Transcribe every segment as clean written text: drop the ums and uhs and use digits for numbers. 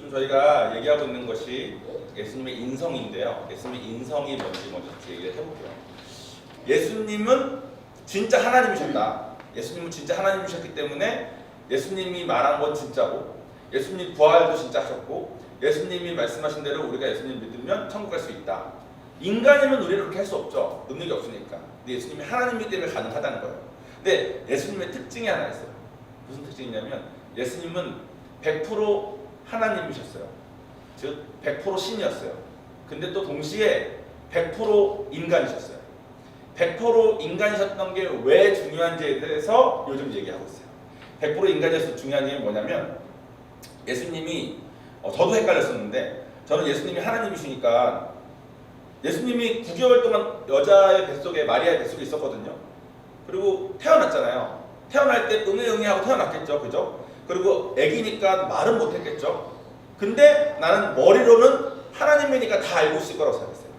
지금 저희가 얘기하고 있는 것이 예수님의 인성인데요. 예수님의 인성이 뭔지 먼저 얘기를 해볼게요. 예수님은 진짜 하나님이셨다. 예수님은 진짜 하나님이셨기 때문에 예수님이 말한 건 진짜고, 예수님 부활도 진짜 하셨고, 예수님이 말씀하신 대로 우리가 예수님 믿으면 천국 갈 수 있다. 인간이면 우리는 그렇게 할 수 없죠. 능력이 없으니까. 근데 예수님이 하나님이기 때문에 가능하다는 거예요. 근데 예수님의 특징이 하나 있어요. 무슨 특징이냐면 예수님은 100% 하나님이셨어요. 즉 100% 신이었어요. 근데 또 동시에 100% 인간이셨어요. 100% 인간이셨던 게 왜 중요한지에 대해서 요즘 얘기하고 있어요. 100% 인간이어서 중요한 게 뭐냐면 예수님이 저도 헷갈렸었는데, 저는 예수님이 하나님이시니까 예수님이 9개월 동안 여자의 뱃속에, 마리아의 뱃속에 있었거든요. 그리고 태어났잖아요. 태어날 때 응애 하고 태어났겠죠. 그죠? 그리고 애기니까 말은 못했겠죠. 근데 나는 머리로는 하나님이니까 다 알고 있을 거라고 생각했어요.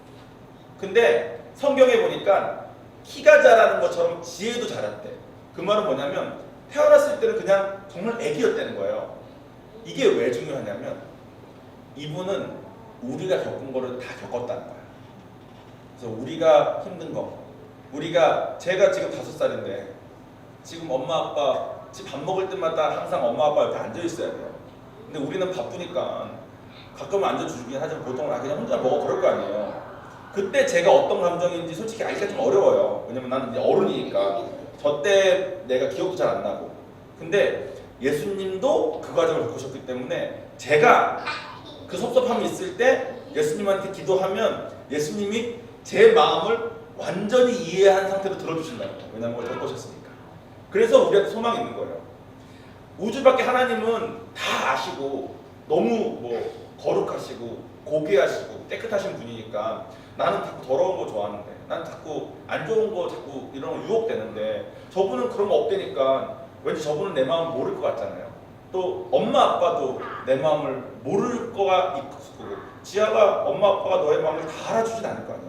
근데 성경에 보니까 키가 자라는 것처럼 지혜도 자랐대. 그 말은 뭐냐면 태어났을 때는 그냥 정말 애기였다는 거예요. 이게 왜 중요하냐면 이분은 우리가 겪은 거를 다 겪었다는 거예요. 그래서 우리가 힘든 거, 제가 지금 5살인데 지금 엄마 아빠 집 밥 먹을 때마다 항상 엄마 아빠 옆에 앉아 있어야 돼요. 근데 우리는 바쁘니까 가끔은 앉아주긴 하지만 보통은 그냥 혼자 먹어 그럴 거 아니에요. 그때 제가 어떤 감정인지 솔직히 알기가 좀 어려워요. 왜냐면 나는 이제 어른이니까 저 때 내가 기억도 잘 안 나고. 근데 예수님도 그 과정을 겪으셨기 때문에 제가 그 섭섭함이 있을 때 예수님한테 기도하면 예수님이 제 마음을 완전히 이해한 상태로 들어주신다는 거예요. 왜냐면 그걸 겪으셨으니까. 그래서 우리한테 소망이 있는 거예요. 우주밖에 하나님은 다 아시고 너무 거룩하시고 고귀하시고 깨끗하신 분이니까 나는 자꾸 더러운 거 좋아하는데, 난 자꾸 안 좋은 거 자꾸 이런 거 유혹되는데 저분은 그런 거 없대니까 왠지 저분은 내 마음을 모를 것 같잖아요. 또 엄마 아빠도 내 마음을 모를 거가 있고, 지아가 엄마 아빠가 너의 마음을 다 알아주진 않을 거 아니야.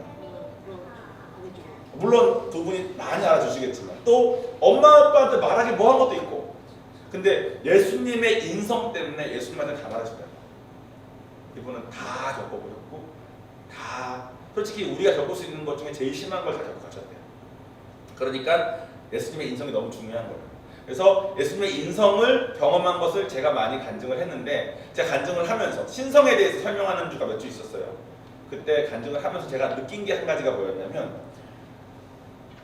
물론 두 분이 많이 알아주시겠지만 또 엄마 아빠한테 말하기 뭐한 것도 있고. 근데 예수님의 인성 때문에 예수님한테 다 말하신다. 이분은 다 겪어보셨고, 다 솔직히 우리가 겪을 수 있는 것 중에 제일 심한 걸 다 겪어가셨대요. 그러니까 예수님의 인성이 너무 중요한 거예요. 그래서 예수님의 인성을 경험한 것을 제가 많이 간증을 했는데, 제가 간증을 하면서 신성에 대해서 설명하는 주가 몇 주 있었어요. 그때 간증을 하면서 제가 느낀 게 한 가지가 뭐였냐면,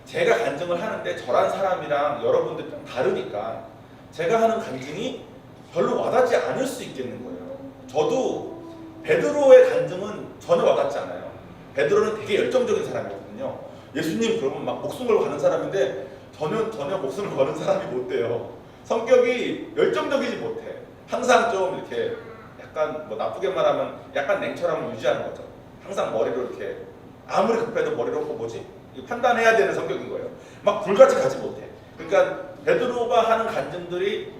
제가 간증을 하는데 저란 사람이랑 여러분들 좀 다르니까 제가 하는 간증이 별로 와닿지 않을 수 있겠는 거예요. 저도 베드로의 간증은 전혀 와닿지 않아요. 베드로는 되게 열정적인 사람이거든요. 예수님 그러면 막 목숨 걸고 가는 사람인데 전혀 목숨을 거는 사람이 못 돼요. 성격이 열정적이지 못해. 항상 좀 이렇게 약간 나쁘게 말하면 약간 냉철함을 유지하는 거죠. 항상 머리로 이렇게 아무리 급해도 머리로 판단해야 되는 성격인 거예요. 막 불같이 가지 못해. 그러니까 베드로가 하는 간증들이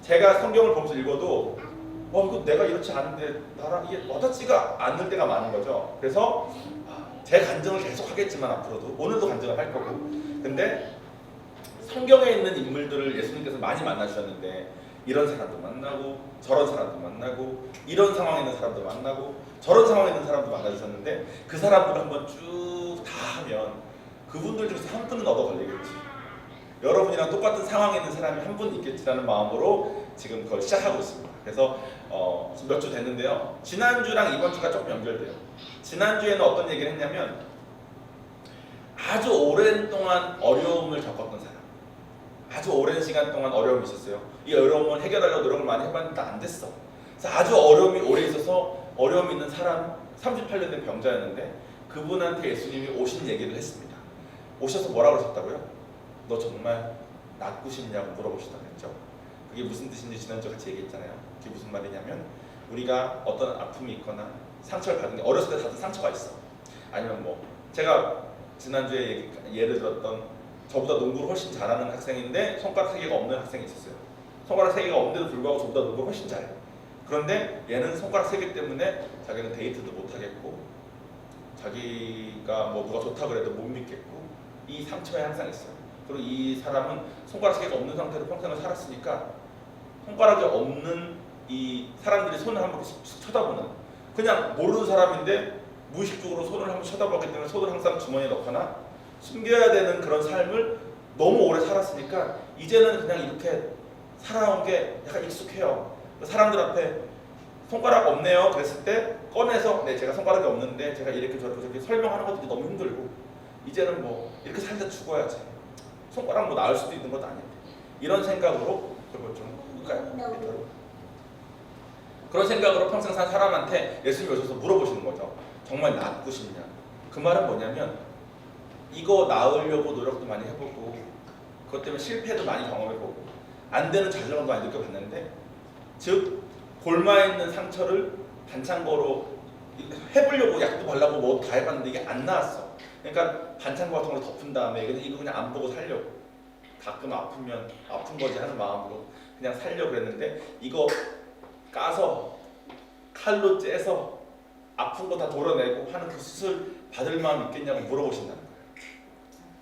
제가 성경을 보면서 읽어도 이거 내가 이렇지 않은데 나랑 이게 와닿지가 않을 때가 많은 거죠. 그래서 제 간증을 계속 하겠지만 앞으로도 오늘도 간증을 할 거고. 근데 성경에 있는 인물들을 예수님께서 많이 만나주셨는데 이런 사람도 만나고 저런 사람도 만나고 이런 상황에 있는 사람도 만나고 저런 상황에 있는 사람도 만나주셨는데 그 사람들을 한번 쭉 다 하면 그분들 중에서 한 분은 얻어 걸리겠지. 여러분이랑 똑같은 상황에 있는 사람이 한 분 있겠지라는 마음으로 지금 그걸 시작하고 있습니다. 그래서 몇 주 됐는데요. 지난주랑 이번 주가 조금 연결돼요. 지난주에는 어떤 얘기를 했냐면 아주 오랜 동안 어려움을 겪었던 사람, 아주 오랜 시간 동안 어려움이 있었어요. 이 어려움을 해결하려고 노력을 많이 해봤는데 안 됐어. 그래서 아주 어려움이 오래 있어서 어려움이 있는 사람, 38년 된 병자였는데 그분한테 예수님이 오신 얘기를 했습니다. 오셔서 뭐라고 하셨다고요? 너 정말 낫고 싶냐고 물어보시다고 했죠. 그게 무슨 뜻인지 지난주 같이 얘기했잖아요. 그게 무슨 말이냐면 우리가 어떤 아픔이 있거나 상처를 받은 게 어렸을 때 다들 상처가 있어. 아니면 제가 지난주에 예를 들었던 저보다 농구를 훨씬 잘하는 학생인데 손가락 3개가 없는 학생이 있었어요. 손가락 3개가 없는데도 불구하고 저보다 농구를 훨씬 잘해. 그런데 얘는 손가락 3개 때문에 자기는 데이트도 못하겠고 자기가 누가 좋다 그래도 못 믿겠고 이 상처에 항상 있어요. 그리고 이 사람은 손가락 3개가 없는 상태로 평생을 살았으니까 손가락이 없는 이 사람들이 손을 한번 쳐다보는, 그냥 모르는 사람인데 무의식적으로 손을 한번 쳐다보기 때문에 손을 항상 주머니에 넣거나 숨겨야 되는 그런 삶을 너무 오래 살았으니까 이제는 그냥 이렇게 살아온 게 약간 익숙해요. 사람들 앞에 손가락 없네요 그랬을 때 꺼내서 네 제가 손가락이 없는데 제가 이렇게 저렇게 설명하는 것도 너무 힘들고, 이제는 뭐 이렇게 살다 죽어야지, 손가락 뭐 나을 수도 있는 것도 아닌데, 이런 생각으로 그걸 좀 할까요? 그런 생각으로 평생 산 사람한테 예수님이 오셔서 물어보시는 거죠. 정말 낫고 싶냐? 그 말은 뭐냐면 이거 나으려고 노력도 많이 해보고 그것 때문에 실패도 많이 경험해보고 안 되는 좌절감도 많이 느껴봤는데, 즉 골마 있는 상처를 반창고로 해보려고 약도 바르고 뭐 다 해봤는데 이게 안 나았어. 그러니까 반창고 같은 걸로 덮은 다음에 이거 그냥 안 보고 살려고, 가끔 아프면 아픈 거지 하는 마음으로 그냥 살려고 그랬는데, 이거 까서 칼로 째서 아픈 거 다 도려내고 하는 그 수술 받을 마음 있겠냐고 물어보신다는 거예요.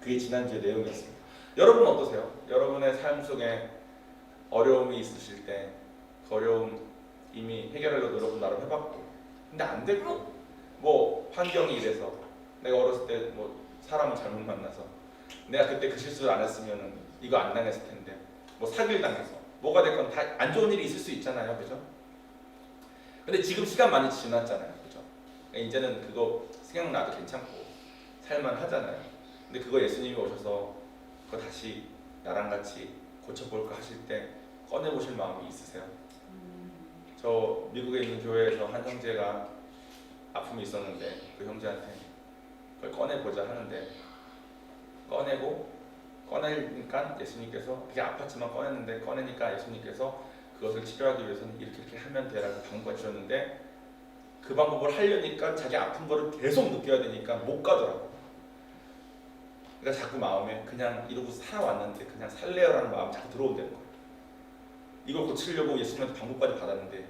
그게 지난주의 내용이었습니다. 여러분 어떠세요? 여러분의 삶 속에 어려움이 있으실 때 그 어려움 이미 해결하려고 노력은 나름 해봤고 근데 안 됐고, 뭐 환경이 이래서 내가 어렸을 때 뭐 사람을 잘못 만나서 내가 그때 그 실수를 안 했으면 이거 안 당했을 텐데, 뭐 사기를 당해서 뭐가 됐건 다 안 좋은 일이 있을 수 있잖아요, 그죠? 근데 지금 시간 많이 지났잖아요, 그죠? 이제는 그거 생각나도 괜찮고 살만 하잖아요. 근데 그거 예수님이 오셔서 그거 다시 나랑 같이 고쳐볼까 하실 때 꺼내보실 마음이 있으세요? 저 미국에 있는 교회에서 한 형제가 아픔이 있었는데 그 형제한테 그걸 꺼내보자 하는데 꺼내니까 예수님께서, 되게 아팠지만 꺼내니까 예수님께서 그것을 치료하기 위해서는 이렇게 하면 돼라고 방법을 주셨는데, 그 방법을 하려니까 자기 아픈 거를 계속 느껴야 되니까 못 가더라고. 그러니까 자꾸 마음에 그냥 이러고 살아왔는데 그냥 살래요라는 마음이 자꾸 들어온다는 거예요. 이걸 고치려고 예수님한테 방법까지 받았는데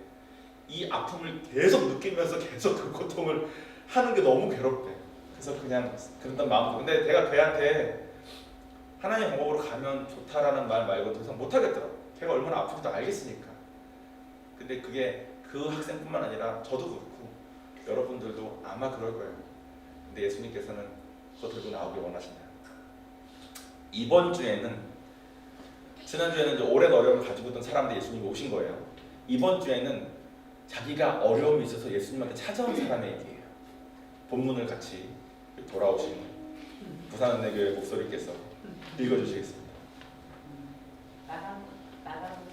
이 아픔을 계속 느끼면서 계속 그 고통을 하는 게 너무 괴롭대. 그래서 그냥 그랬던 마음. 근데 제가 걔한테 하나님의 방법으로 가면 좋다라는 말 말고 더 이상 못 하겠더라고. 걔가 얼마나 아픈지도 알겠으니까. 근데 그게 그 학생뿐만 아니라 저도 그렇고 여러분들도 아마 그럴 거예요. 근데 예수님께서는 그거 들고 나오길 원하신다. 이번 주에는, 지난주에는 이제 오랜 어려움을 가지고 있던 사람들 예수님이 오신 거예요. 이번 주에는 자기가 어려움이 있어서 예수님한테 찾아온 사람의 얘기예요. 본문을 같이 돌아오신 부산은혜교회 목소리께서 읽어주시겠습니다. 마가복음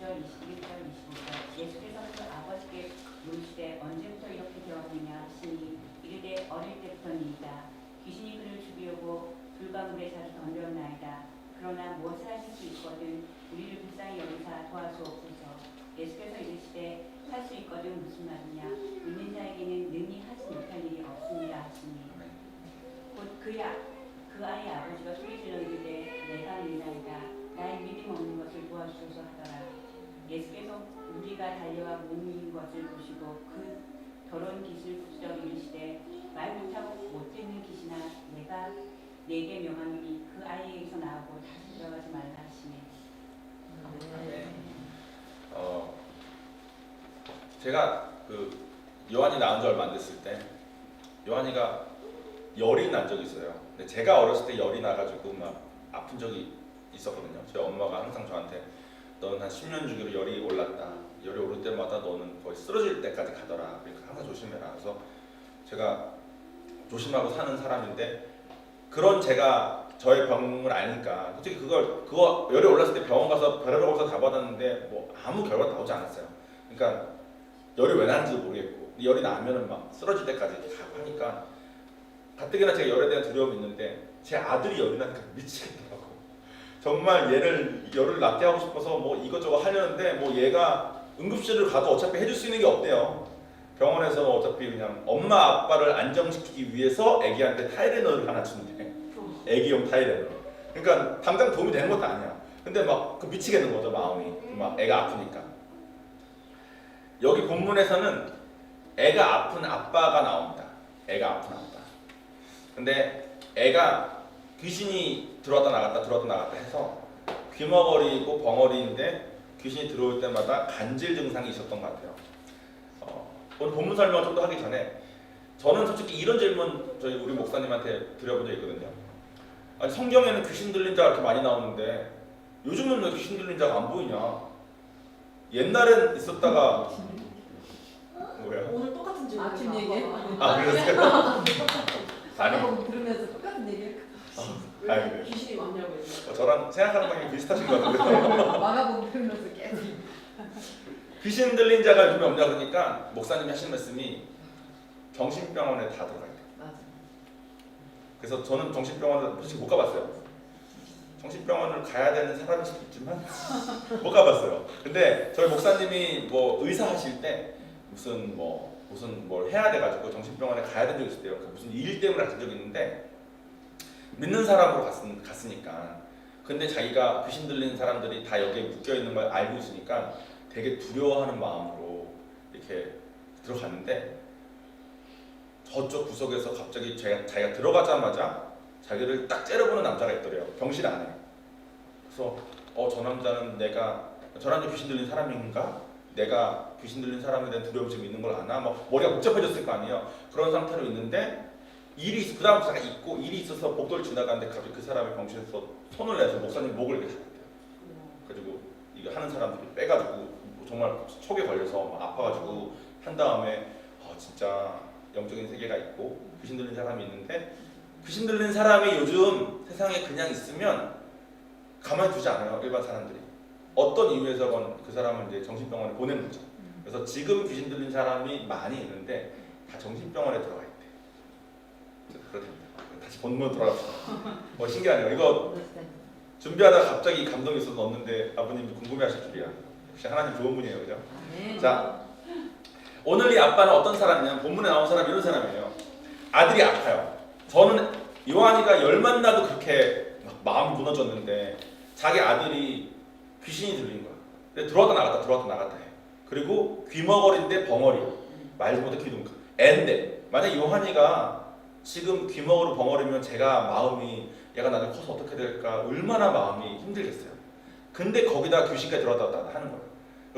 9절 21절 25절. 예수께서 그 아버지께 물으시되 언제부터 이렇게 되었느냐 하시니 이르되 어릴 때부터니이다. 귀신이 그를 죽이려고 불과 물에 자주 던졌나이다. 그러나 무엇을 하실 수 있거든 우리를 불쌍히 여기사 도와주옵소서. 예수께서 이르시되 할 수 있거든 무슨 말이냐. 믿는 자에게는 능히 하지 못할 일이 없습니다 하시니 곧 그 아이의 아버지가 소리질러 이르되 내가 믿나이다. 나의 믿음 없는 것을 도와주소서 하더라. 예수께서 무리가 달려와 몸인 것을 보시고 그 더러운 귀신을 부스러 이르시되 말 못하고 못 듣는 귀신아 내가 내게 명하노니 그 아이에게서 나오고 다시 들어가지 말라 하시네. 제가 그 요한이 낳은 지 얼마 안 됐을 때 요한이가 열이 난 적이 있어요. 근데 제가 어렸을 때 열이 나가지고 막 아픈 적이 있었거든요. 저희 엄마가 항상 저한테 너는 한 10년 주기로 열이 올랐다. 열이 오를 때마다 너는 거의 쓰러질 때까지 가더라. 그러니까 항상 조심해라. 그래서 제가 조심하고 사는 사람인데, 그런 제가 저의 병을 아니까 솔직히 그거 열이 올랐을 때 병원 가서 별의별 검사 다 받았는데 뭐 아무 결과 나오지 않았어요. 그러니까 열이 왜 나는지도 모르겠고 열이 나면은 막 쓰러질 때까지 가고 하니까 가뜩이나 제가 열에 대한 두려움이 있는데 제 아들이 열이 나니까 미치겠더라고. 정말 열을 낫게 하고 싶어서 뭐 이것저것 하려는데 뭐 얘가 응급실을 가도 어차피 해줄 수 있는 게 없대요. 병원에서 어차피 그냥 엄마 아빠를 안정시키기 위해서 애기한테 타이레놀을 하나 준대. 애기용 타이레놀. 그러니까 당장 도움이 되는 것도 아니야. 근데 막 그 미치겠는 거죠, 마음이. 막 애가 아프니까. 여기 본문에서는 애가 아픈 아빠가 나옵니다. 애가 아픈 아빠. 근데 애가 귀신이 들어왔다 나갔다 해서 귀머거리고 벙어리인데 귀신이 들어올 때마다 간질 증상이 있었던 것 같아요. 오늘 본문 설명을 좀 더 하기 전에 저는 솔직히 이런 질문 저희 우리 목사님한테 드려본 적이 있거든요. 아니 성경에는 귀신 들린 자가 이렇게 많이 나오는데 요즘은 왜 귀신 들린 자가 안 보이냐? 옛날엔 있었다가 뭐야? 오늘 똑같은 질문. 아침 얘기해? 그랬어요? 아니 아니 들으면서 똑같은 얘기를 아니, 그래요. 귀신이 왔냐고 했는데. 저랑 생각하는 방향이 비슷하신 것 같은데 마가복 들으면서 계속 귀신 들린 자가 요즘에 없냐 그러니까 목사님이 하신 말씀이 정신병원에 다 들어가 있대요. 맞아. 그래서 저는 정신병원을 솔직히 못 가봤어요. 정신병원을 가야 되는 사람일 수도 있지만 못 가봤어요. 근데 저희 목사님이 뭐 의사 하실 때 무슨 뭘 해야 돼가지고 정신병원에 가야 된 적이 있었대요. 무슨 일 때문에 가신 적이 있는데 믿는 사람으로 갔으니까. 근데 자기가 귀신 들린 사람들이 다 여기에 묶여 있는 걸 알고 있으니까 되게 두려워하는 마음으로 이렇게 들어갔는데 저쪽 구석에서 갑자기 자기가 들어가자마자 자기를 딱 째려보는 남자가 있더래요. 병실 안에. 그래서 저 남자는 저 남자 귀신 들린 사람인가? 내가 귀신 들린 사람에 대한 두려움이 좀 있는 걸 아나? 막 머리가 복잡해졌을 거 아니에요. 그런 상태로 있는데 그 다음 자가 있고 일이 있어서 복도를 지나가는데 갑자기 그 사람이 병실에서 손을 내서 목사님 목을 이렇게 잡았대요. 그리고 이거 하는 사람들이 빼가지고 정말 촉에 걸려서 막 아파가지고 한 다음에 진짜 영적인 세계가 있고 귀신 들린 사람이 있는데 귀신 들린 사람이 요즘 세상에 그냥 있으면 가만히 두지 않아요. 일반 사람들이 어떤 이유에서건 그 사람을 이제 정신병원에 보내는 거죠. 그래서 지금 귀신 들린 사람이 많이 있는데 다 정신병원에 들어가 있대. 그렇답니다. 다시 본문으로 돌아갑시다. 신기하네요. 이거 준비하다가 갑자기 감동이 있어서 넣었는데 아버님이 궁금해하실 줄이야. 역시 하나님 좋은 분이에요, 그죠? 네. 자, 오늘 이 아빠는 어떤 사람이냐면 본문에 나온 사람이 이런 사람이에요. 아들이 아파요. 저는 요한이가 열만 나도 그렇게 막 마음이 무너졌는데 자기 아들이 귀신이 들린 거야. 그래서 들어왔다 나갔다 해. 그리고 귀머거리인데 벙어리야. 말도 못해 귀둥가. 애인데 만약 요한이가 지금 귀머거리 벙어리면 제가 마음이 얘가 나중에 커서 어떻게 될까 얼마나 마음이 힘들겠어요. 근데 거기다 귀신까지 들어왔다 하는 거예요.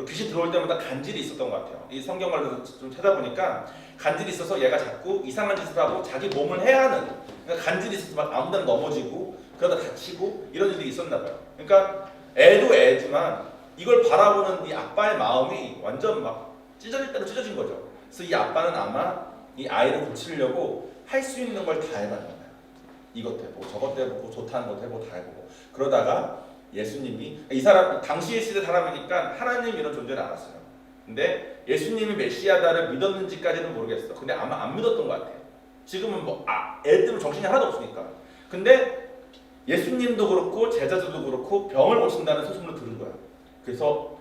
귀신 들어올 때마다 간질이 있었던 것 같아요. 이 성경 말로 좀 찾아보니까 간질이 있어서 얘가 자꾸 이상한 짓을 하고 자기 몸을 해야 하는, 그러니까 간질이 있어서 막 아무 데나 넘어지고 그러다 다치고 이런 일이 있었나 봐요. 그러니까 애도 애지만 이걸 바라보는 이 아빠의 마음이 완전 막 찢어질 대로 찢어진 거죠. 그래서 이 아빠는 아마 이 아이를 고치려고 할 수 있는 걸 다 해봤나 봐요. 이것도 해보고 저것도 해보고 좋다는 것도 해보고 다 해보고 그러다가 예수님이 이 사람 당시의 시대 사람이니까 하나님 이런 존재를 알았어요. 근데 예수님이 메시아다를 믿었는지까지는 모르겠어. 근데 아마 안 믿었던 것 같아요. 지금은 애 때문에 정신이 하나도 없으니까. 근데 예수님도 그렇고 제자들도 그렇고 병을 고친다는 소문을 들은 거야. 그래서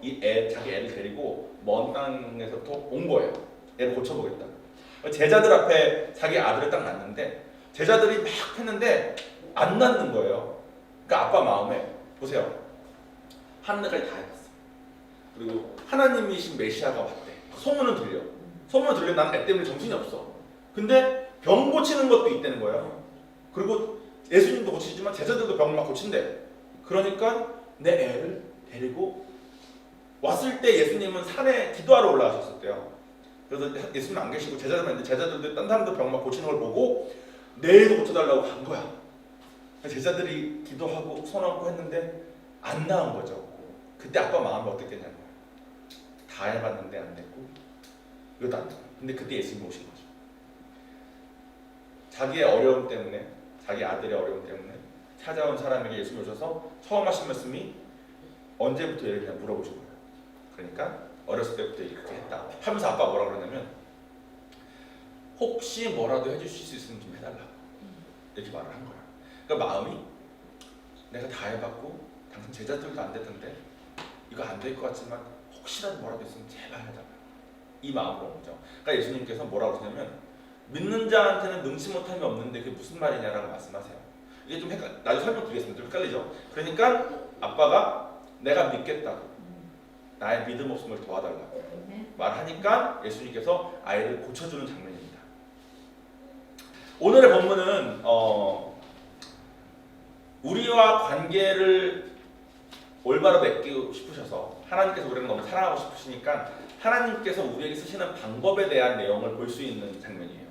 자기 애를 데리고 먼 땅에서부터 온 거예요. 애를 고쳐보겠다. 제자들 앞에 자기 아들을 딱 놨는데 제자들이 막 했는데 안 낫는 거예요. 그러니까 아빠 마음에 보세요. 하늘까지 다 해봤어. 그리고 하나님이신 메시아가 왔대. 소문은 들려. 소문은 들려. 난 애 때문에 정신이 없어. 근데 병 고치는 것도 있다는 거예요. 그리고 예수님도 고치지만 제자들도 병을 막 고친대. 그러니까 내 애를 데리고 왔을 때 예수님은 산에 기도하러 올라가셨었대요. 그래서 예수님 안 계시고 제자들만 있는데 제자들도 딴 사람들 병 막 고치는 걸 보고 내 애도 고쳐달라고 간 거야. 제자들이 기도하고 손 얹고 했는데 안 나은 거죠. 그때 아빠 마음이 어땠겠냐는 거야. 다 해봤는데 안 됐고 이것도 안 돼. 근데 그때 예수님이 오신 거죠. 자기의 어려움 때문에, 자기 아들의 어려움 때문에 찾아온 사람에게 예수님이 오셔서 처음 하신 말씀이 언제부터 얘를 그냥 물어보신 거예요. 그러니까 어렸을 때부터 이렇게 했다 하면서 아빠가 뭐라 그러냐면 혹시 뭐라도 해주실 수 있으면 좀 해달라고 이렇게 말을 한 거야. 그러니까 마음이 내가 다 해봤고 당신 제자들도 안 됐던데 이거 안 될 것 같지만 혹시라도 뭐라도 있으면 제발 해달라. 이 마음으로 온 거죠. 그러니까 예수님께서 뭐라고 하시냐면 믿는 자한테는 능치 못함이 없는데 그게 무슨 말이냐라고 말씀하세요. 이게 좀 나중에 설명드리겠습니다. 좀 헷갈리죠. 그러니까 아빠가 내가 믿겠다고 나의 믿음 없음을 도와달라고 말하니까 예수님께서 아이를 고쳐주는 장면입니다. 오늘의 본문은 우리와 관계를 올바로 맺고 싶으셔서 하나님께서 우리를 너무 사랑하고 싶으시니까 하나님께서 우리에게 쓰시는 방법에 대한 내용을 볼 수 있는 장면이에요.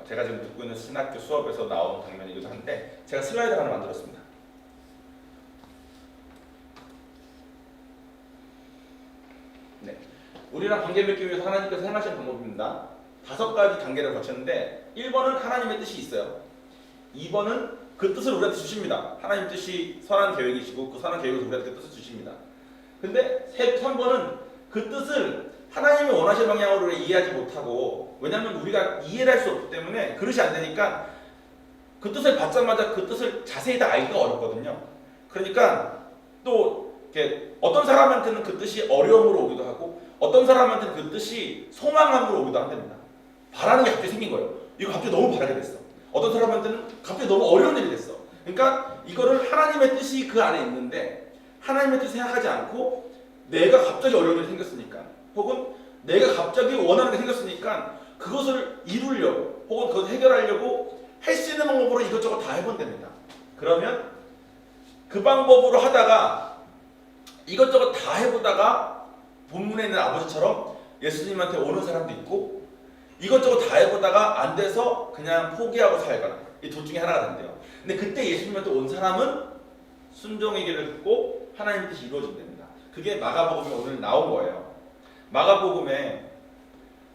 제가 지금 듣고 있는 신학교 수업에서 나온 장면이기도 한데 제가 슬라이드를 하나 만들었습니다. 네, 우리랑 관계 맺기 위해서 하나님께서 행하시는 방법입니다. 5가지 단계를 거쳤는데 1번은 하나님의 뜻이 있어요. 2번은 그 뜻을 우리한테 주십니다. 하나님 뜻이 선한 계획이시고 그 선한 계획을 우리한테 뜻을 주십니다. 근데 3번은 그 뜻을 하나님이 원하시는 방향으로 이해하지 못하고, 왜냐하면 우리가 이해를 할 수 없기 때문에 그릇이 안 되니까 그 뜻을 받자마자 그 뜻을 자세히 다 알기가 어렵거든요. 그러니까 또 이렇게 어떤 사람한테는 그 뜻이 어려움으로 오기도 하고 어떤 사람한테는 그 뜻이 소망함으로 오기도 한답니다. 바라는 게 갑자기 생긴 거예요. 이거 갑자기 너무 바라게 됐어. 어떤 사람한테는 갑자기 너무 어려운 일이 됐어. 그러니까 이거를 하나님의 뜻이 그 안에 있는데 하나님의 뜻을 생각하지 않고 내가 갑자기 어려운 일이 생겼으니까, 혹은 내가 갑자기 원하는 게 생겼으니까 그것을 이루려고 혹은 그것을 해결하려고 할 수 있는 방법으로 이것저것 다 해본답니다. 그러면 그 방법으로 하다가 이것저것 다 해보다가 본문에 있는 아버지처럼 예수님한테 오는 사람도 있고, 이것저것 다 해보다가 안 돼서 그냥 포기하고 살거나, 이 둘 중에 하나가 된대요. 근데 그때 예수님한테 온 사람은 순종의 길을 걷고 하나님의 뜻이 이루어진답니다. 그게 마가복음에 오늘 나온 거예요. 마가복음에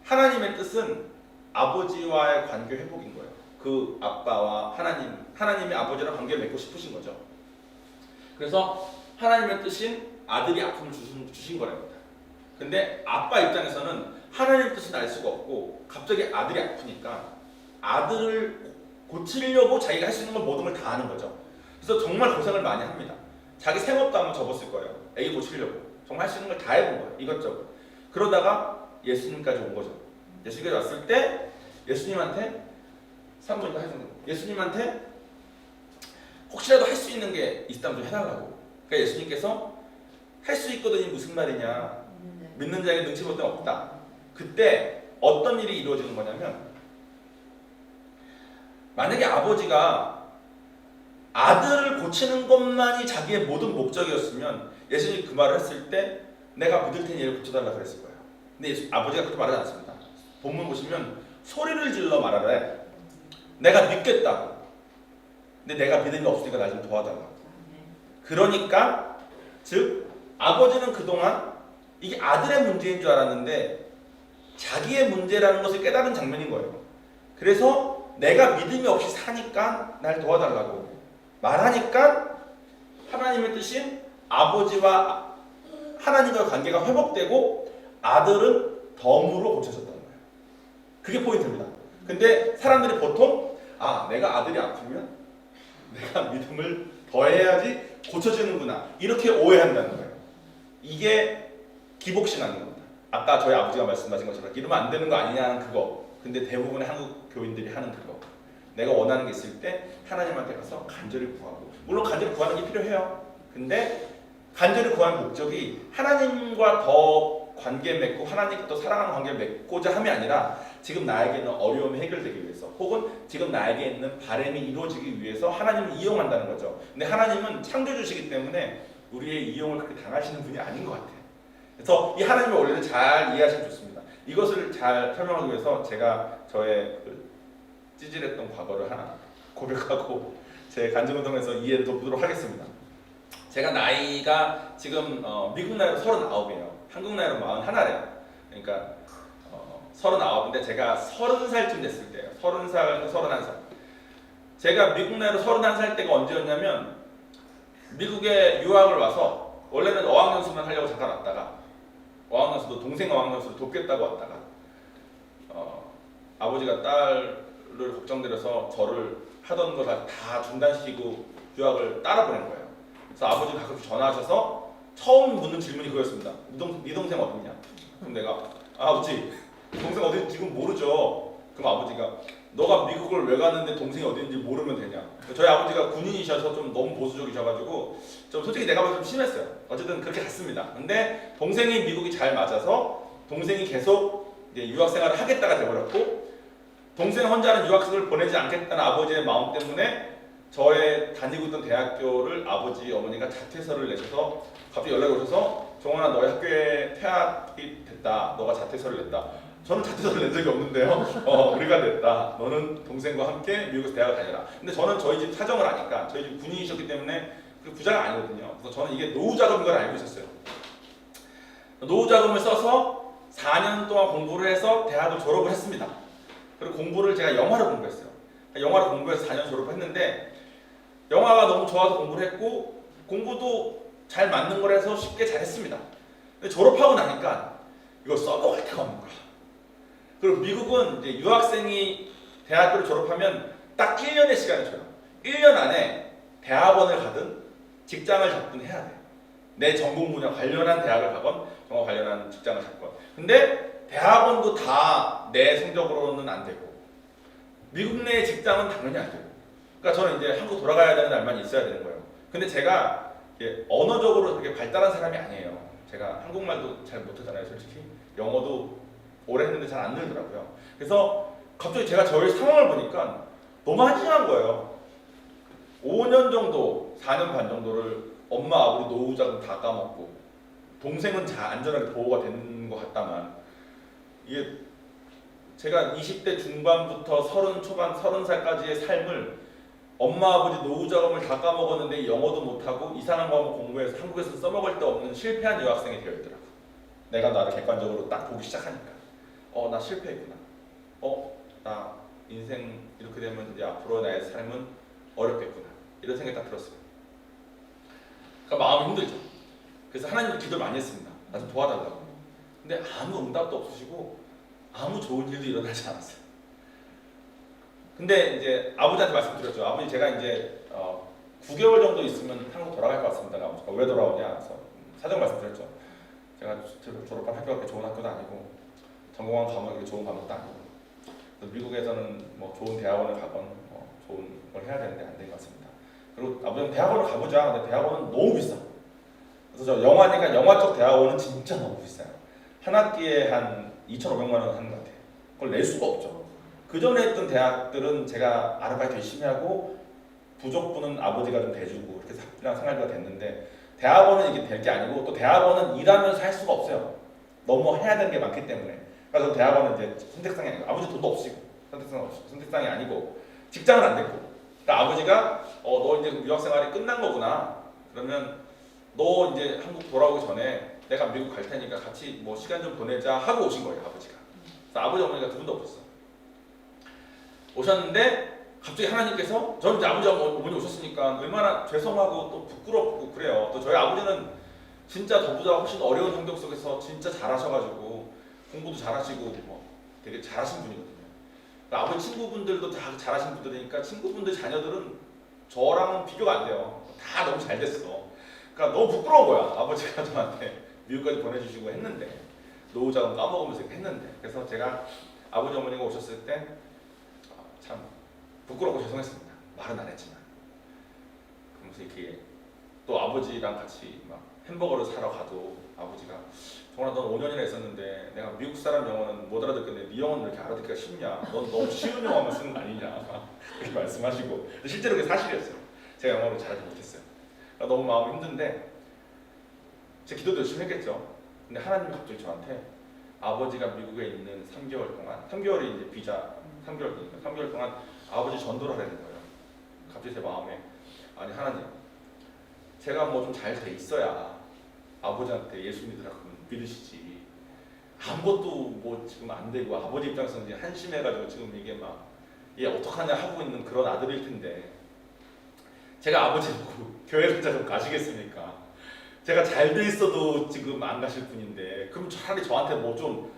하나님의 뜻은 아버지와의 관계 회복인 거예요. 그 아빠와 하나님이 아버지랑 관계를 맺고 싶으신 거죠. 그래서 하나님의 뜻인 아들이 아픔을 주신 거랍니다. 근데 아빠 입장에서는 하나님의 뜻은 알 수가 없고 갑자기 아들이 아프니까 아들을 고치려고 자기가 할 수 있는 걸 모든 걸 다 하는 거죠. 그래서 정말 고생을 많이 합니다. 자기 생업도 한번 접었을 거예요. 애기 고치려고 정말 할 수 있는 걸 다 해본 거예요. 이것저것. 그러다가 예수님까지 온 거죠. 예수님까지 왔을 때 예수님한테 사모님과 하시는 예수님한테 혹시라도 할 수 있는 게 있다면 좀 해달라고. 그러니까 예수님께서 할 수 있거든이 무슨 말이냐, 믿는 자에게 능치 못함이 없다. 그때 어떤 일이 이루어지는 거냐면, 만약에 아버지가 아들을 고치는 것만이 자기의 모든 목적이었으면 예수님이 그 말을 했을 때 내가 믿을 테니 얘를 고쳐달라고 그랬을 거예요. 근데 아버지가 그렇게 말하지 않습니다. 본문 보시면 소리를 질러 말하래. 내가 믿겠다고. 근데 내가 믿음이 없으니까 나 좀 도와달라고. 그러니까 즉 아버지는 그동안 이게 아들의 문제인 줄 알았는데 자기의 문제라는 것을 깨달은 장면인 거예요. 그래서 내가 믿음이 없이 사니까 날 도와달라고 말하니까 하나님의 뜻인 아버지와 하나님과의 관계가 회복되고 아들은 덤으로 고쳐졌다는 거예요. 그게 포인트입니다. 근데 사람들이 보통 내가 아들이 아프면 내가 믿음을 더해야지 고쳐지는구나 이렇게 오해한다는 거예요. 이게 기복신앙인 겁니다. 아까 저희 아버지가 말씀하신 것처럼 이러면 안 되는 거 아니냐는 그거. 근데 대부분의 한국 교인들이 하는 그거. 내가 원하는 게 있을 때 하나님한테 가서 간절히 구하고, 물론 간절히 구하는 게 필요해요. 근데 간절히 구하는 목적이 하나님과 더 관계 맺고 하나님과 더 사랑하는 관계를 맺고자 함이 아니라 지금 나에게 있는 어려움이 해결되기 위해서, 혹은 지금 나에게 있는 바람이 이루어지기 위해서 하나님을 이용한다는 거죠. 근데 하나님은 창조주시기 때문에 우리의 이용을 그렇게 당하시는 분이 아닌 것 같아요. 그래서 이 하나님의 원리를 잘 이해하시면 좋습니다. 이것을 잘 설명하기 위해서 제가 저의 찌질했던 과거를 하나 고백하고 제 간증운동에서 이해를 돋보도록 하겠습니다. 제가 나이가 지금 미국 나이로 39이에요. 한국 나이로 41이에요. 그러니까 39인데 제가 30살쯤 됐을 때예요. 30살, 31살. 제가 미국 나이로 31살 때가 언제였냐면, 미국에 유학을 와서 원래는 어학연수만 하려고 잠깐 왔다가, 어학연수도 동생 어학연수를 돕겠다고 왔다가 아버지가 딸을 걱정드려서 저를 하던 거 다 중단시키고 유학을 따라 보낸 거예요. 그래서 아버지가 가끔씩 전화하셔서 처음 묻는 질문이 그거였습니다. 네 동생 어딨냐? 그럼 내가 아버지 동생 어딘지 지금 모르죠. 그럼 아버지가 너가 미국을 왜 갔는데 동생이 어딘지 모르면 되냐? 저희 아버지가 군인이셔서 좀 너무 보수적이셔가지고 좀 솔직히 내가 봐도 좀 심했어요. 어쨌든 그렇게 갔습니다. 근데 동생이 미국이 잘 맞아서 동생이 계속 이제 유학생활을 하겠다가 돼버렸고, 동생 혼자는 유학생을 보내지 않겠다는 아버지의 마음 때문에 저의 다니고 있던 대학교를 아버지 어머니가 자퇴서를 내셔서 갑자기 연락이 오셔서 정원아 너희 학교에 퇴학이 됐다. 너가 자퇴서를 냈다. 저는 자퇴서를 낸 적이 없는데요. 우리가 냈다. 너는 동생과 함께 미국에서 대학을 다녀라. 근데 저는 저희 집 사정을 아니까 저희 집 군인이셨기 때문에 그 부자가 아니거든요. 그래서 저는 이게 노후 자금인 걸 알고 있었어요. 노후 자금을 써서 4년 동안 공부를 해서 대학을 졸업을 했습니다. 그리고 공부를 제가 영화를 공부했어요. 영화를 공부해서 4년 졸업했는데 영화가 너무 좋아서 공부를 했고 공부도 잘 맞는 거라서 쉽게 잘했습니다. 근데 졸업하고 나니까 이거 써먹을 데가 없는 거야. 그리고 미국은 이제 유학생이 대학교를 졸업하면 딱 1년의 시간을 줘요. 1년 안에 대학원을 가든 직장을 잡든 해야 돼. 내 전공 분야 관련한 대학을 가건 정말 관련한 직장을 잡건. 근데 대학원도 다 내 성적으로는 안 되고 미국 내 직장은 당연히 안 되고. 그러니까 저는 이제 한국 돌아가야 되는 날만 있어야 되는 거예요. 근데 제가 언어적으로 그렇게 발달한 사람이 아니에요. 제가 한국말도 잘 못하잖아요, 솔직히. 영어도 오래 했는데 잘 안 늘더라고요. 그래서 갑자기 제가 저의 상황을 보니까 너무 한심한 거예요. 5년 정도, 4년 반 정도를 엄마 아버지 노후 자금 다 까먹고 동생은 안전하게 보호가 되는 것 같다만 이게 제가 20대 중반부터 30 초반, 30살까지의 삶을 엄마 아버지 노후 자금을 다 까먹었는데 영어도 못하고 이상한 과목 공부해서 한국에서 써먹을 데 없는 실패한 유학생이 되어 있더라고. 내가 나를 객관적으로 딱 보기 시작하니까 나 실패했구나. 나 인생 이렇게 되면 이제 앞으로 나의 삶은 어렵겠구나. 이런 생각이 딱 들었어요. 그러니까 마음이 힘들죠. 그래서 하나님께 기도를 많이 했습니다. 나 좀 도와달라고. 근데 아무 응답도 없으시고 아무 좋은 일도 일어나지 않았어요. 근데 이제 아버지한테 말씀드렸죠. 아버지 제가 이제 9개월 정도 있으면 한국 돌아갈 것 같습니다. 아버지가 왜 돌아오냐? 그래서 사정 말씀드렸죠. 제가 졸업한 학교가 그렇게 좋은 학교도 아니고 전공한 과목이 그렇게 좋은 과목도 아니고 미국에서는 뭐 좋은 대학원을 가건 좋은 걸 해야 되는데 안 된 것 같습니다. 그리고 아버지는 대학원을 가보자. 근데 대학원은 너무 비싸. 그래서 저 영화니까 영화 쪽 대학원은 진짜 너무 비싸요. 한 학기에 한 2,500만 원 하는 것 같아요. 그걸 낼 수가 없죠. 그 전에 했던 대학들은 제가 아르바이트 열심히 하고 부족분은 아버지가 좀 대주고 이렇게 생활비가 됐는데 대학원은 이게 될 게 아니고 또 대학원은 일하면서 할 수가 없어요. 너무 해야 되는 게 많기 때문에. 그래서 대학원은 이제 선택상이 아니고 아버지 돈도 없이고 선택상이 아니고 직장은 안 됐고. 그러니까 아버지가 너 이제 유학생활이 끝난 거구나. 그러면 너 이제 한국 돌아오기 전에 내가 미국 갈 테니까 같이 뭐 시간 좀 보내자 하고 오신 거예요, 아버지가. 그래서 아버지 어머니가 두 분도 없었어. 오셨는데 갑자기 하나님께서 저는 이제 아버지 어머니 오셨으니까 얼마나 죄송하고 또 부끄럽고 그래요. 또 저희 아버지는 진짜 저보다 훨씬 어려운 환경 속에서 진짜 잘하셔가지고 공부도 잘하시고 뭐 되게 잘하신 분이거든요. 그러니까 아버지 친구분들도 다 잘하신 분들이니까 친구분들 자녀들은 저랑은 비교가 안 돼요. 다 너무 잘 됐어. 그러니까 너무 부끄러운 거야. 아버지가 저한테 미국까지 보내주시고 했는데 노후 자금 까먹으면서 했는데 그래서 제가 아버지 어머니가 오셨을 때 참 부끄럽고 죄송했습니다. 말은 안 했지만 그러면서 이렇게 또 아버지랑 같이 막 햄버거를 사러 가도 아버지가 정원아 넌 5년이나 있었는데 내가 미국 사람 영어는 못 알아듣겠는데 네 영어는 왜 이렇게 알아듣기가 쉽냐? 넌 너무 쉬운 영어만 쓰는 거 아니냐? 이렇게 말씀하시고 실제로 그게 사실이었어요. 제가 영어를 잘하지 못했어요. 그러니까 너무 마음이 힘든데 제 기도도 열심히 했겠죠. 근데 하나님이 갑자기 저한테 아버지가 미국에 있는 3개월 동안 3개월이 이제 비자 3개월 동안 아버지 전도를 하라는 거예요. 갑자기 제 마음에 아니 하나님 제가 뭐 좀 잘 돼 있어야 아버지한테 예수 믿으라고 믿으시지 아무것도 뭐 지금 안 되고 아버지 입장에서는 이제 한심해가지고 지금 이게 막 얘 어떡하냐 하고 있는 그런 아들일 텐데 제가 아버지 보고 교회 가자 좀 가시겠습니까? 제가 잘 돼 있어도 지금 안 가실 분인데 그럼 차라리 저한테 뭐 좀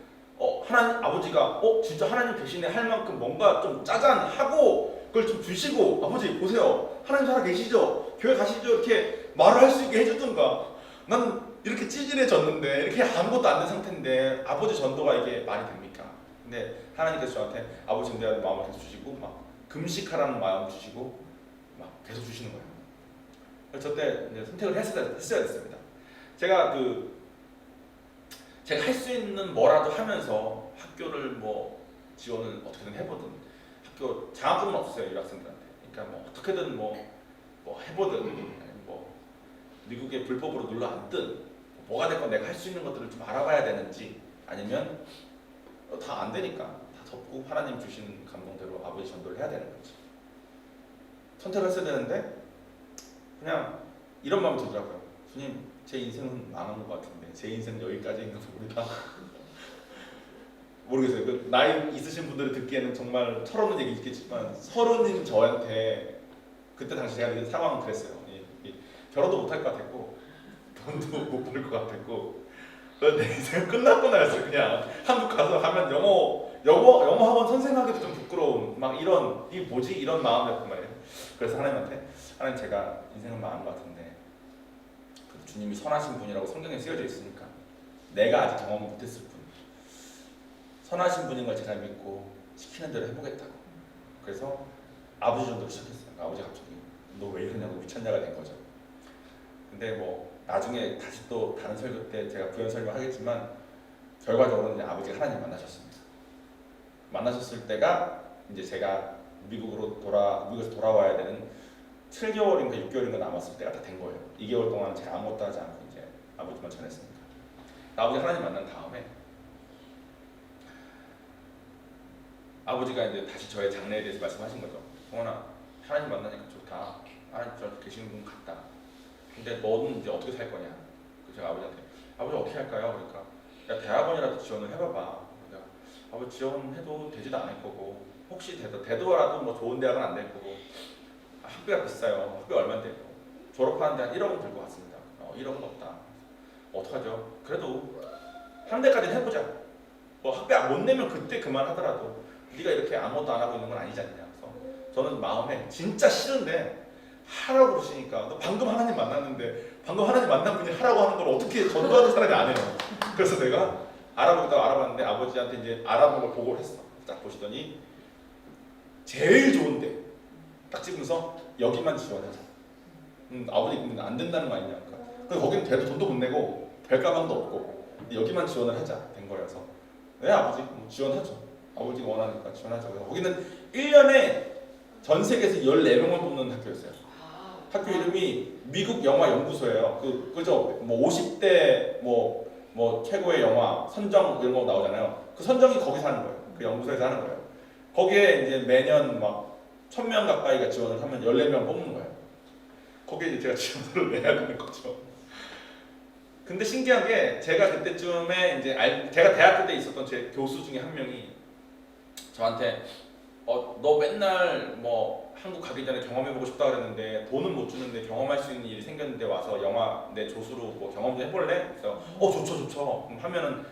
하나님 아버지가 진짜 하나님 대신에 할 만큼 뭔가 좀 짜잔하고 그걸 좀 주시고 아버지 보세요 하나님 살아 계시죠? 교회 가시죠? 이렇게 말을 할 수 있게 해주든가 나는 이렇게 찌질해졌는데 이렇게 아무것도 안 된 상태인데 아버지 전도가 이게 말이 됩니까? 근데 하나님께서 저한테 아버지 전도하는 마음을 계속 주시고 막 금식하라는 마음을 주시고 막 계속 주시는 거예요. 그래서 저때 이제 선택을 했어야 됐습니다. 제가 할 수 있는 뭐라도 하면서 학교를 뭐 지원을 어떻게든 해보든 학교 장학금은 없어요 유학생들한테. 그러니까 뭐 어떻게든 뭐 해보든 아니면 뭐 미국의 불법으로 눌러 앉든 뭐가 됐건 내가 할 수 있는 것들을 좀 알아봐야 되는지 아니면 다 안 되니까 다 덮고 하나님 주시는 감동대로 아버지 전도를 해야 되는 건지 선택을 했어야 되는데 그냥 이런 마음이 들더라고요. 주님, 제 인생은 망한 것 같은데 제 인생은 여기까지인가 모르다. 모르겠어요. 그 나이 있으신 분들이 듣기에는 정말 철없는 얘기 있겠지만 서른인 저한테 그때 당시 제가 그 상황은 그랬어요. 결혼도 못할 것 같았고 돈도 못 벌 것 같았고 내 인생 끝났구나였어요. 그냥 한국 가서 하면 영어 학원 선생하기도 좀 부끄러운 막 이런 이 뭐지 이런 마음이었단 말이에요. 그래서 하나님한테 하나님 제가 인생은 망한 것 같은데 그 주님이 선하신 분이라고 성경에 쓰여져 있으니까 내가 아직 경험을 못했을 뿐 선하신 분인 걸 제가 믿고 시키는 대로 해보겠다고. 그래서 아버지 전도를 시작했어요. 아버지 갑자기 너 왜 이러냐고 미쳤냐가 된 거죠. 근데 뭐 나중에 다시 또 다른 설교 때 제가 부연 설명하겠지만 결과적으로는 아버지가 하나님 만나셨습니다. 만나셨을 때가 이제 제가 미국에서 돌아와야 되는 7개월인가 6개월인가 남았을 때가 다 된 거예요. 2개월 동안 제가 아무것도 하지 않고 이제 아버지만 전했으니까. 아버지 하나님 만난 다음에 아버지가 이제 다시 저의 장래에 대해서 말씀하신 거죠. 동원아, 하나님 만나니까 좋다. 하나님 저 계시는 분 같다. 근데 너는 이제 어떻게 살 거냐? 그래서 제가 아버지한테 아버지 어떻게 할까요? 그러니까 야 대학원이라도 지원을 해봐봐. 그러니까 아버지 지원해도 되지도 않을 거고 혹시 되더라도 뭐 좋은 대학은 안 될 거고 학비가 비싸요. 학비 얼마인데요? 졸업하는데 한 1억은 들 것 같습니다. 1억은 없다. 어떡하죠? 그래도 한 대까지는 해보자. 뭐 학비 못 내면 그때 그만하더라도 네가 이렇게 아무것도 안 하고 있는 건 아니지 않냐. 그래서 저는 마음에 진짜 싫은데 하라고 그러시니까 너 방금 하나님 만났는데 방금 하나님 만난 분이 하라고 하는 걸 어떻게 전도하는 사람이 안 해요. 그래서 내가 알아봤는데 아버지한테 이제 알아본 걸 보고를 했어. 딱 보시더니 제일 좋은데 딱 찍으면서 여기만 지원하자. 아버지 안 된다는 거 아니냐. 그러니까 거기는 돼도 돈도 못 내고 별 가방도 없고 여기만 지원을 하자 된 거여서 네 아버지 지원하죠. 아버지가 원하니까 지원하죠. 그래서 거기는 1년에 전 세계에서 14명을 뽑는 학교였어요. 학교 이름이 미국 영화 연구소예요. 그죠? 뭐 50대 뭐 최고의 영화 선정 이런 거 나오잖아요. 그 선정이 거기서 하는 거예요. 그 연구소에서 하는 거예요. 거기에 이제 매년 막 1000명 가까이가 지원을 하면 14명 뽑는 거예요. 거기에 이제 제가 지원을 내야 되는 거죠. 근데 신기한 게 제가 그때쯤에 이제 제가 대학교 때 있었던 제 교수 중에 한 명이 저한테 너 맨날 뭐 한국 가기 전에 경험해보고 싶다 그랬는데 돈은 못 주는데 경험할 수 있는 일이 생겼는데 와서 영화 내 조수로 뭐 경험 좀 해볼래? 그래서 좋죠. 그럼 하면은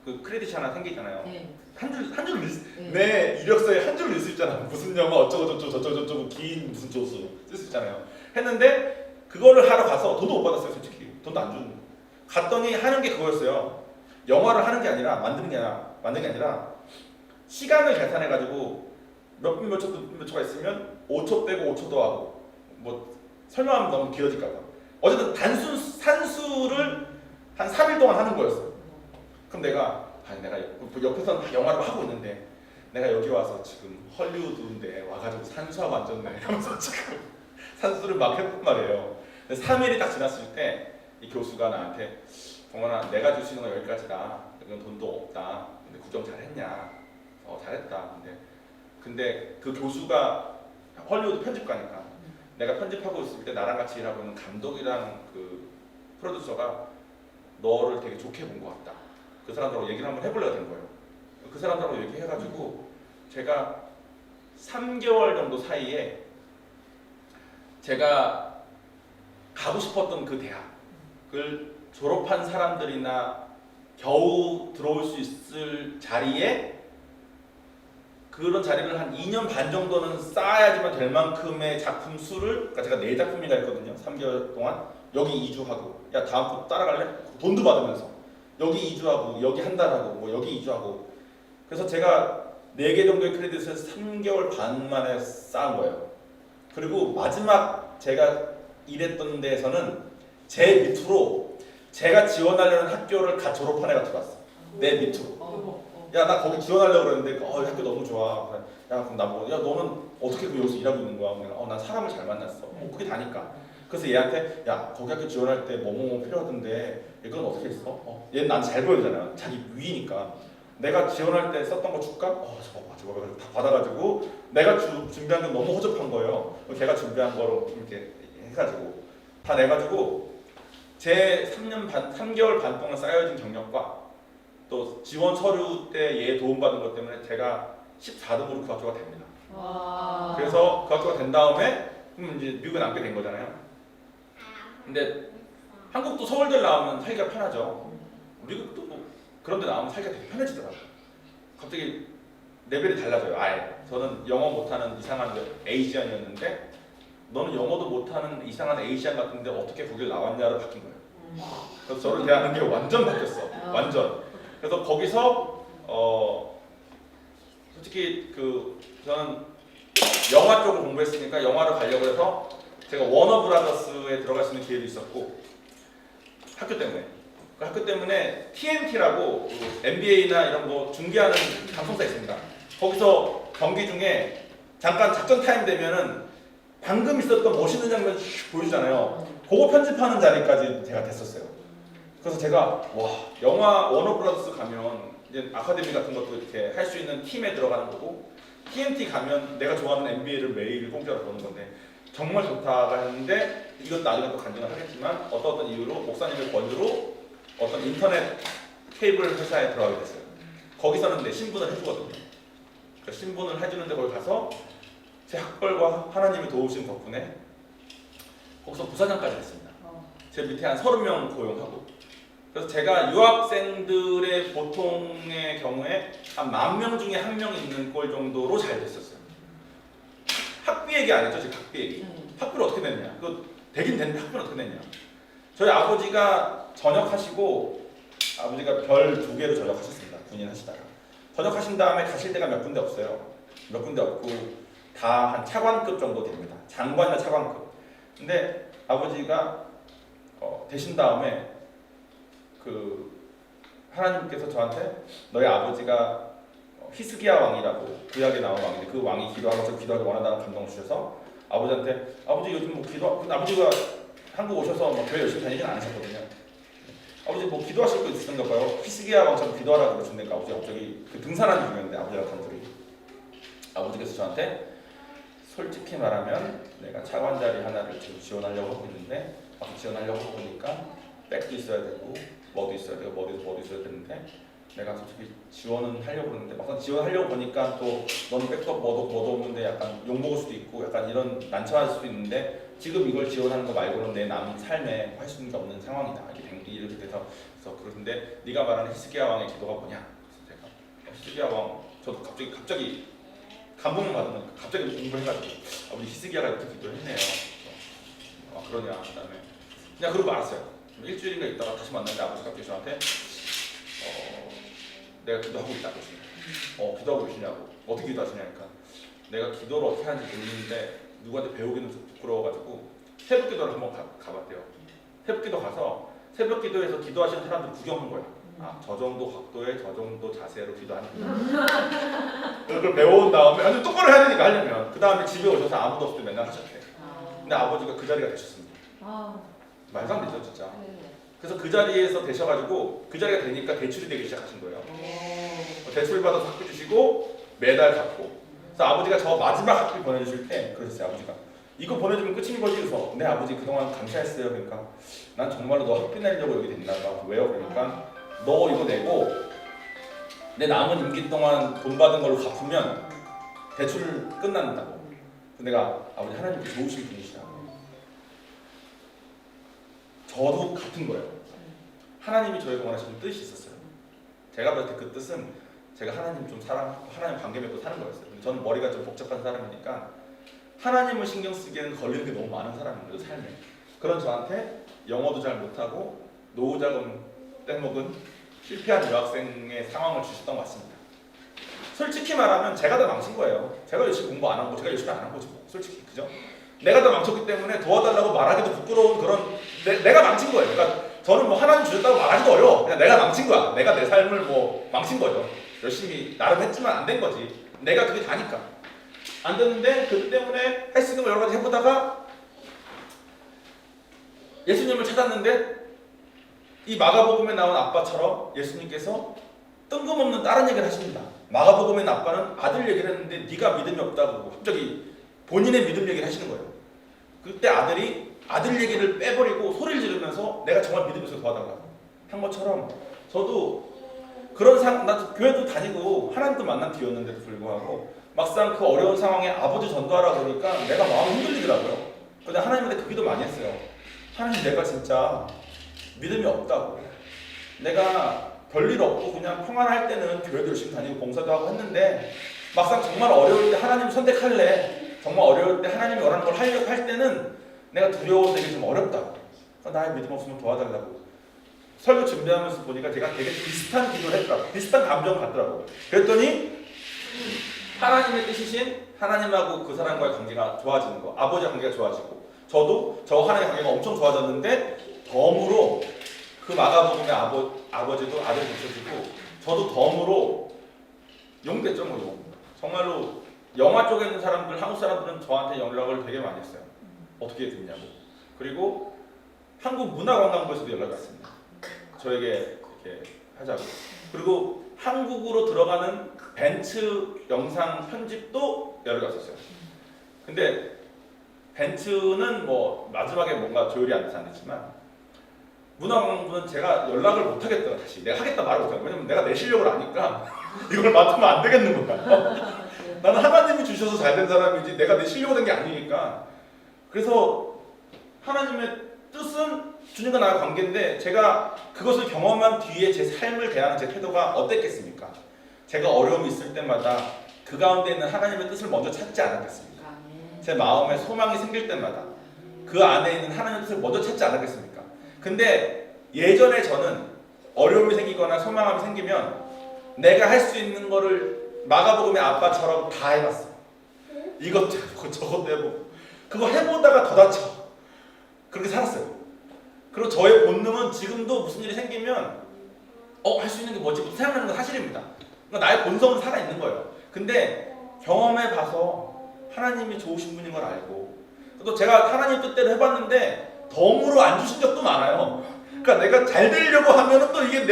그 크레딧이 하나 생기잖아요. 네. 한 줄 내 이력서에 한 줄 넣을 수 있잖아. 무슨 영화 어쩌고 저쩌고 긴 무슨 조수 쓸 수 있잖아요. 했는데 그거를 하러 가서 돈도 못 받았어요. 솔직히 돈도 안 주는. 갔더니 하는 게 그거였어요. 영화를 하는 게 아니라 만드는 게 아니라 시간을 계산해가지고 몇 초가 있으면 5초 빼고 5초 더하고 뭐 설명하면 너무 길어질까봐 어쨌든 산수를 한 3일 동안 하는 거였어요. 그럼 내가 옆에서 영화를 하고 있는데 내가 여기 와서 지금 헐리우드인데 와가지고 산수하고 앉았네 하면서 지금 산수를 막 했단 말이에요. 3일이 딱 지났을 때 이 교수가 나한테 동원아 내가 줄 수 있는 건 여기까지다. 이건 돈도 없다. 근데 구정 잘했냐? 잘했다. 근데 그 교수가 헐리우드 편집가니까 내가 편집하고 있을 때 나랑 같이 일하고 있는 감독이랑 그 프로듀서가 너를 되게 좋게 본 것 같다. 그 사람들하고 얘기를 한번 해보려고 된 거예요. 그 사람들하고 얘기해가지고 제가 3개월 정도 사이에 제가 가고 싶었던 그 대학을 졸업한 사람들이나 겨우 들어올 수 있을 자리에 그런 자리를 한 2년 반 정도는 쌓아야지만 될 만큼의 작품 수를 그러니까 제가 4작품이나 했거든요. 3개월 동안 여기 2주하고 야 다음 거 따라갈래? 돈도 받으면서 여기 2주하고 여기 한 달하고 뭐 여기 2주하고 그래서 제가 4개 정도의 크레딧을 3개월 반 만에 쌓은 거예요. 그리고 마지막 제가 일했던 데에서는 제 밑으로 제가 지원하려는 학교를 다 졸업한 애가 들어왔어. 내 밑으로. 야 나 거기 지원하려고 그랬는데 학교 너무 좋아. 그래, 야 그럼 나보고 야 너는 어떻게 여기서 일하고 있는 거야? 내가 난 사람을 잘 만났어. 그게 다니까. 그래서 얘한테 야 거기 학교 지원할 때 뭐뭐 필요하던데 이건 어떻게 했어? 얘는 난 잘 보여주잖아. 자기 위니까. 내가 지원할 때 썼던 거 줄까? 저거 다 받아가지고 내가 준비한 게 너무 허접한 거예요. 걔가 준비한 거로 이렇게 해가지고 다 내가지고 제 3개월 반 동안 쌓여진 경력과 또 지원 서류 때 얘 도움받은 것 때문에 제가 14등으로 그 학교가 됩니다. 와. 그래서 그 학교가 된 다음에 그럼 이제 미국에 남게 된 거잖아요. 근데 한국도 서울대 나오면 살기가 편하죠. 미국도 뭐 그런 데 나오면 살기가 되게 편해지더라고요. 갑자기 레벨이 달라져요. 아예. 저는 영어 못하는 이상한 에이시안이었는데 너는 영어도 못하는 이상한 에이시안 같은데 어떻게 거길 나왔냐로 바뀐 거예요. 그래서 저를 대하는 게 완전 바뀌었어. 완전. 그래서 거기서 솔직히 저는 영화 쪽을 공부했으니까 영화를 가려고 해서 제가 워너브라더스에 들어갈 수 있는 기회도 있었고 학교 때문에 그 학교 때문에 TNT라고 NBA나 이런 거 중계하는 방송사 있습니다. 거기서 경기 중에 잠깐 작전 타임 되면은 방금 있었던 멋있는 장면 보여주잖아요. 그거 편집하는 자리까지 제가 됐었어요. 그래서 제가 와 영화 워너브라더스 가면 이제 아카데미 같은 것도 이렇게 할 수 있는 팀에 들어가는 거고 TNT 가면 내가 좋아하는 NBA를 매일 공짜로 보는 건데 정말 좋다가 했는데 이건 나중에 또 간증을 하겠지만 어떤 이유로 목사님의 권유로 어떤 인터넷 케이블 회사에 들어가게 됐어요. 거기서는 내 신분을 해주거든요. 그러니까 신분을 해주는데 거기 가서 제 학벌과 하나님이 도우신 덕분에 거기서 부사장까지 했습니다. 제 밑에 한 30명 고용하고 그래서 제가 유학생들의 보통의 경우에 한 10,000명 중에 1명 있는 꼴 정도로 잘 됐었어요. 학비 얘기 안 했죠? 지금 학비 얘기. 학비를 어떻게 냈냐? 되긴 됐는데 학비를 어떻게 냈냐? 저희 아버지가 전역하시고 아버지가 별 2개로 전역하셨습니다. 군인 하시다가 전역하신 다음에 가실 데가 몇 군데 없어요. 몇 군데 없고 다 한 차관급 정도 됩니다. 장관이나 차관급. 근데 아버지가 되신 다음에 하나님께서 저한테 너희 아버지가 히스기야 왕이라고 구약에 나온 왕인데 그 왕이 기도하면서 기도하기 원한다는 감동을 주셔서 아버지한테 아버지 요즘 뭐 근데 아버지가 한국 오셔서 뭐 교회 열심히 다니진 않으셨거든요. 아버지 뭐 기도하실 거 있으신가 봐요. 히스기야 왕처럼 기도하라고 그러시니까 아버지가 갑자기 등산하는 중이었는데 아버지랑 단둘이 아버지께서 저한테 솔직히 말하면 내가 차관 자리 하나를 지금 지원하려고 하고 있는데 지원하려고 하고 보니까 백도 있어야 되고 뭐도 있어야 되고 뭐도 있어야 되는데 내가 솔직히 지원은 하려고 그러는데 막상 지원하려고 보니까 또 너는 백도 뭐도 없는데 약간 욕먹을 수도 있고 약간 이런 난처할 수도 있는데 지금 이걸 지원하는 거 말고는 내 남은 삶에 할 수 있는 게 없는 상황이다. 이렇게 돼서 그런데 네가 말하는 히스기야 왕의 기도가 뭐냐? 그래서 제가 히스기야 왕 저도 갑자기 감동을 받으면 갑자기 공부해가지고 아버지 히스기야가 이렇게 기도했네요. 그러냐 그다음에 그냥 그러고 말았어요. 일주일인가 있다가 다시 만났는데 아버지 갑자기 저한테 내가 기도하고 있다고 기도하고 계시냐고 어떻게 기도하시냐니까 내가 기도를 어떻게 하는지 모르는데 누구한테 배우기는 좀 부끄러워가지고 새벽기도를 한번 가봤대요. 새벽기도 가서 새벽기도에서 기도하시는 사람들 구경한 거예요. 저 정도 각도에 저 정도 자세로 기도하는구나. 그걸 배워온 다음에 아주 똑바로 해야 되니까 하려면 그 다음에 집에 오셔서 아무도 없을 때 맨날 하셨대. 근데 아버지가 그 자리가 되셨습니다. 말도 안 되죠 진짜. 그래서 그 자리에서 되셔가지고 그 자리가 되니까 대출이 되기 시작하신 거예요. 대출 받아서 학비 주시고 매달 갚고. 그래서 아버지가 저 마지막 학비 보내주실 때 그러셨어요. 아버지가 이거 보내주면 끝인 거지. 그래서 네 아버지 그동안 감사했어요. 그러니까 난 정말로 너 학비 내려고 여기 된다. 왜요? 그러니까 너 이거 내고 내 남은 임기 동안 돈 받은 걸로 갚으면 대출 끝난다고. 내가 아버지 하나님 좋으신 분이시다. 저도 같은 거예요. 하나님이 저에게 원하시는 뜻이 있었어요. 제가 봤을 때 그 뜻은 제가 하나님 좀 사랑하고 하나님 관계 맺고 사는 거였어요. 근데 저는 머리가 좀 복잡한 사람이니까 하나님을 신경 쓰기에는 걸리는 게 너무 많은 사람인 거예요. 삶에. 그런 저한테 영어도 잘 못하고 노후자금 떼먹은 실패한 유학생의 상황을 주셨던 것 같습니다. 솔직히 말하면 제가 다 망친 거예요. 제가 열심히 공부 안 한 거, 제가 열심히 안 한 거지 뭐. 솔직히 그죠? 내가 다 망쳤기 때문에 도와달라고 말하기도 부끄러운 그런 내가 망친 거예요. 그러니까 저는 뭐 하나님 주셨다고 말하기도 어려워. 그냥 내가 망친 거야. 내가 내 삶을 뭐 망친 거죠. 열심히 나름 했지만 안 된 거지. 내가 그게 다니까 안 됐는데 그 때문에 할 수 있는 걸 여러 가지 해보다가 예수님을 찾았는데 이 마가복음에 나온 아빠처럼 예수님께서 뜬금없는 다른 얘기를 하십니다. 마가복음에 나온 아빠는 아들 얘기를 했는데 네가 믿음이 없다고 갑자기 본인의 믿음 얘기를 하시는 거예요. 그때 아들이 아들 얘기를 빼버리고 소리를 지르면서 내가 정말 믿음이 있어서 도와달라고 한 것처럼 저도 그런 나 교회도 다니고 하나님도 만난 뒤였는데도 불구하고 막상 그 어려운 상황에 아버지 전도하라 그러니까 내가 마음이 흔들리더라고요. 근데 하나님한테 그 기도 많이 했어요. 하나님, 내가 진짜 믿음이 없다고. 내가 별일 없고 그냥 평안할 때는 교회도 열심히 다니고 봉사도 하고 했는데 막상 정말 어려울 때 하나님을 선택할래. 정말 어려울 때 하나님이 원하는 걸 하려고 할 때는 내가 두려워서 이게 좀 어렵다고. 그러니까 나의 믿음 없으면 도와달라고. 설교 준비하면서 보니까 제가 되게 비슷한 기도를 했더라고요. 비슷한 감정을 갖더라고요. 그랬더니 하나님의 뜻이신 하나님하고 그 사람과의 관계가 좋아지는 거, 아버지와 관계가 좋아지고 저도 저 하나님의 관계가 엄청 좋아졌는데 덤으로 그 마가복음의 아버지도 아들 붙여주고 저도 덤으로 용됐죠. 뭐 용. 정말로 영화 쪽에 있는 사람들, 한국 사람들은 저한테 연락을 되게 많이 했어요. 어떻게 됐냐고. 그리고 한국문화관광부에서도 연락이 왔습니다. 저에게 이렇게 하자고. 그리고 한국으로 들어가는 벤츠 영상 편집도 연락이 왔었어요. 근데 벤츠는 뭐 마지막에 뭔가 조율이 안 돼서 안 됐지만 문화관광부는 제가 연락을 못 하겠다. 다시 내가 하겠다 말을 못 해요. 왜냐면 내가 내 실력을 아니까 이걸 맡으면 안 되겠는 거야. 나는 하나님이 주셔서 잘 된 사람이지 내가 내 실력으로 된 게 아니니까. 그래서 하나님의 뜻은 주님과 나의 관계인데 제가 그것을 경험한 뒤에 제 삶을 대하는 제 태도가 어땠겠습니까? 제가 어려움이 있을 때마다 그 가운데 있는 하나님의 뜻을 먼저 찾지 않았겠습니까? 제 마음에 소망이 생길 때마다 그 안에 있는 하나님의 뜻을 먼저 찾지 않았겠습니까? 근데 예전에 저는 어려움이 생기거나 소망함이 생기면 내가 할 수 있는 거를 마가복음의 아빠처럼 다 해봤어. 이것도 해보고 저것도 해보고 그거 해보다가 더 다쳐. 그렇게 살았어요. 그리고 저의 본능은 지금도 무슨 일이 생기면 할 수 있는 게 뭐지? 생각하는 건 사실입니다. 그러니까 나의 본성은 살아있는 거예요. 근데 경험해봐서 하나님이 좋으신 분인 걸 알고 또 제가 하나님 뜻대로 해봤는데 덤으로 안 주신 적도 많아요. 그러니까 내가 잘 되려고 하면은 또 이게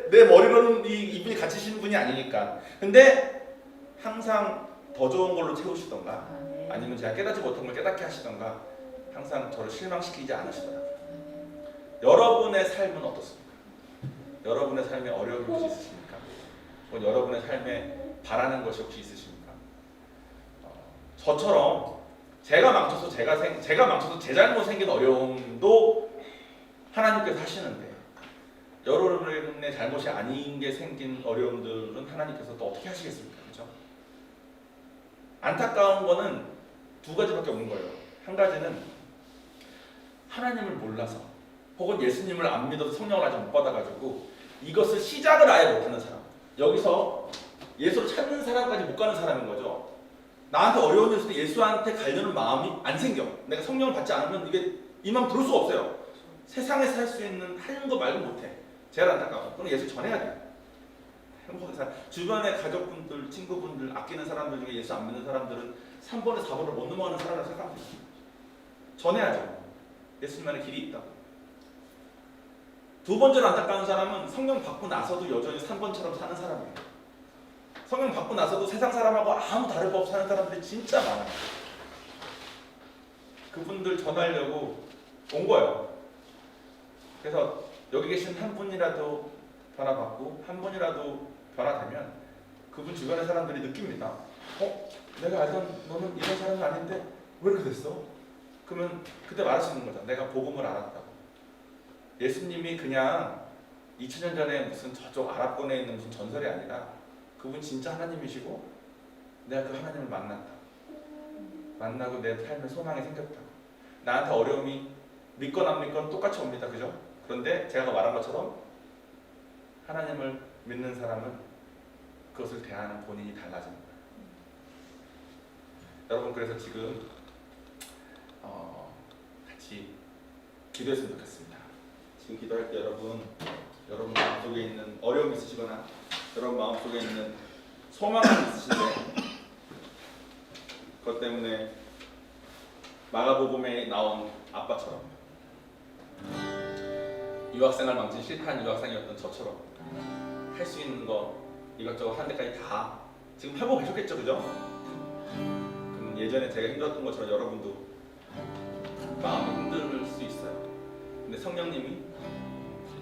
내 머리로는 이분이 갇히시는 분이 아니니까. 근데 항상 더 좋은 걸로 채우시던가 아니면 제가 깨닫지 못한 걸 깨닫게 하시던가 항상 저를 실망시키지 않으시더라고요. 여러분의 삶은 어떻습니까? 여러분의 삶에 어려움이 혹시 있으십니까? 혹은 여러분의 삶에 바라는 것이 혹시 있으십니까? 저처럼 제가 망쳐서 제 잘못 생긴 어려움도 하나님께서 하시는데 여러분의 잘못이 아닌 게 생긴 어려움들은 하나님께서 또 어떻게 하시겠습니까? 그렇죠? 안타까운 거는 두 가지밖에 없는 거예요. 한 가지는 하나님을 몰라서 혹은 예수님을 안 믿어서 성령을 아직 못 받아가지고 이것을 시작을 아예 못하는 사람. 여기서 예수를 찾는 사람까지 못 가는 사람인 거죠. 나한테 어려운 일 있을 때 예수한테 가려는 마음이 안 생겨. 내가 성령을 받지 않으면 이게 이 마음 들을 수가 없어요. 세상에서 할 수 있는 하는 거 말고 못해. 제일 안타까워. 그럼 예수 전해야 돼. 행복하게 살. 주변의 가족분들, 친구분들, 아끼는 사람들 중에 예수 안 믿는 사람들은 3번에 4번을 못 넘어가는 사람이라고 생각합니다. 전해야죠. 예수님만의 길이 있다고. 두 번째로 안타까운 사람은 성령 받고 나서도 여전히 3번처럼 사는 사람이에요. 성령 받고 나서도 세상 사람하고 아무 다를 바 없이 사는 사람들이 진짜 많아요. 그분들 전하려고 온 거예요. 그래서 여기 계신 한 분이라도 변화받고 한 분이라도 변화되면 그분 주변의 사람들이 느낍니다. 내가 알던 너는 이런 사람이 아닌데 왜 이렇게 됐어? 그러면 그때 말할 수 있는 거죠. 내가 복음을 알았다고. 예수님이 그냥 2000년 전에 무슨 저쪽 아랍권에 있는 무슨 전설이 아니라 그분 진짜 하나님이시고 내가 그 하나님을 만났다. 만나고 내 삶에 소망이 생겼다. 나한테 어려움이 믿건 안 믿건 똑같이 옵니다. 그죠? 그런데 제가 말한 것처럼 하나님을 믿는 사람은 그것을 대하는 본인이 달라집니다. 여러분 그래서 지금 같이 기도했으면 좋겠습니다. 지금 기도할 때 여러분 마음속에 있는 어려움이 있으시거나 여러분 마음속에 있는 소망이 있으신데 그것 때문에 마가복음에 나온 아빠처럼 유학생활 망친 실패한 유학생이었던 저처럼 할 수 있는 거 이것저것 한 데까지 다 지금 해보고 계셨겠죠, 그죠? 그럼 예전에 제가 힘들었던 것처럼 여러분도 마음이 힘들 수 있어요. 근데 성령님이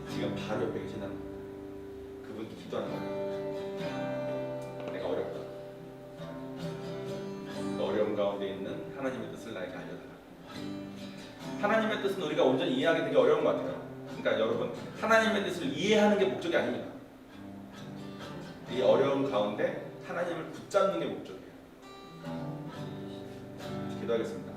지금 바로 옆에 계시는 그분께 기도하는 거예요. 내가 어렵다. 그 어려움 가운데 있는 하나님의 뜻을 나에게 알려달라. 하나님의 뜻은 우리가 온전히 이해하기 되게 어려운 것 같아요. 그러니까 여러분, 하나님의 뜻을 이해하는 게 목적이 아닙니다. 이 어려움 가운데 하나님을 붙잡는 게 목적이에요. 기도하겠습니다.